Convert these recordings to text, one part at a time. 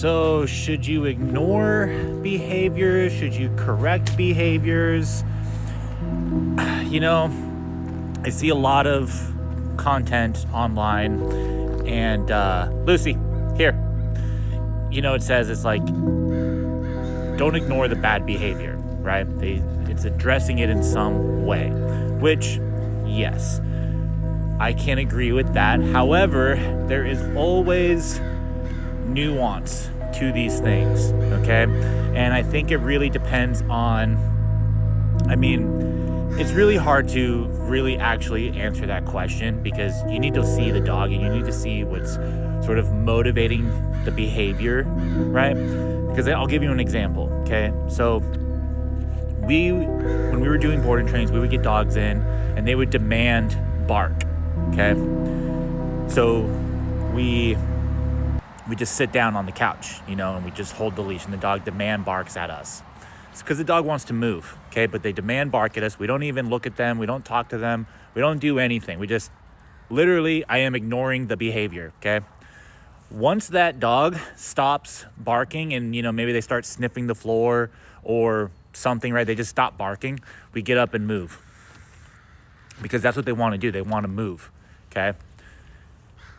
So should you ignore behaviors? Should you correct behaviors? I see a lot of content online, and Lucy, here, it says it's like, don't ignore the bad behavior, right? It's addressing it in some way, which, yes, I can agree with that. However, there is always nuance to these things, okay? And I think it really depends on, it's really hard to really actually answer that question, because you need to see the dog and you need to see what's sort of motivating the behavior, right? Because I'll give you an example, okay? So when we were doing boarding trains, we would get dogs in and they would demand bark, okay? So we just sit down on the couch, and we just hold the leash, and the dog demand barks at us. It's because the dog wants to move, okay? But they demand bark at us. We don't even look at them. We don't talk to them. We don't do anything. We just, literally, I am ignoring the behavior, okay? Once that dog stops barking and, maybe they start sniffing the floor or something, right? They just stop barking. We get up and move, because that's what they want to do. They want to move, okay?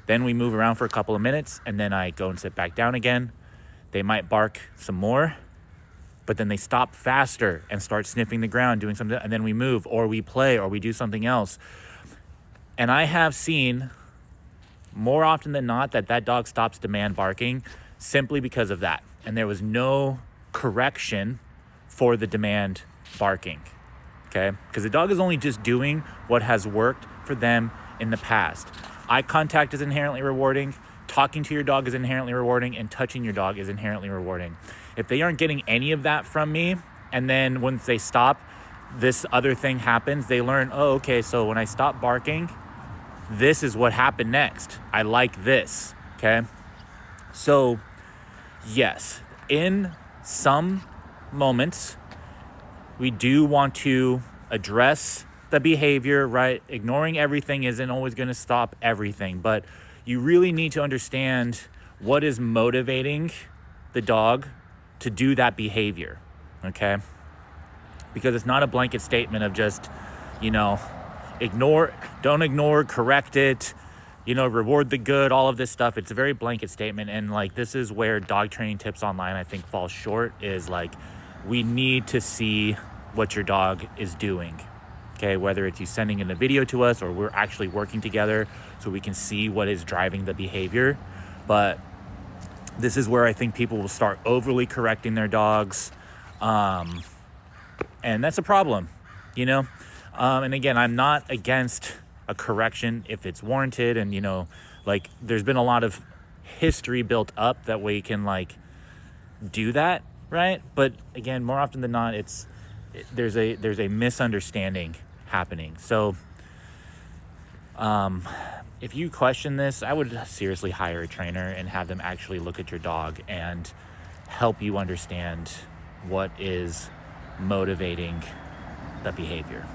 Then we move around for a couple of minutes, and then I go and sit back down again. They might bark some more, but then they stop faster and start sniffing the ground, doing something, and then we move, or we play, or we do something else. And I have seen more often than not that dog stops demand barking simply because of that. And there was no correction for the demand barking, okay? Because the dog is only just doing what has worked for them in the past. Eye contact is inherently rewarding. Talking to your dog is inherently rewarding, and touching your dog is inherently rewarding. If they aren't getting any of that from me, and then once they stop, this other thing happens, they learn, oh, okay, so when I stop barking, this is what happened next. I like this, okay? So, yes, in some moments, we do want to address the behavior, right? Ignoring everything isn't always going to stop everything, but you really need to understand what is motivating the dog to do that behavior, okay? Because it's not a blanket statement of just, don't ignore, correct it, reward the good, all of this stuff. It's a very blanket statement. And this is where dog training tips online, I think, falls short, is we need to see what your dog is doing, okay? Whether it's you sending in a video to us or we're actually working together so we can see what is driving the behavior. But this is where I think people will start overly correcting their dogs. And that's a problem, And again, I'm not against a correction if it's warranted. And, there's been a lot of history built up that we can do that, right? But again, more often than not, there's a misunderstanding happening. So if you question this, I would seriously hire a trainer and have them actually look at your dog and help you understand what is motivating the behavior.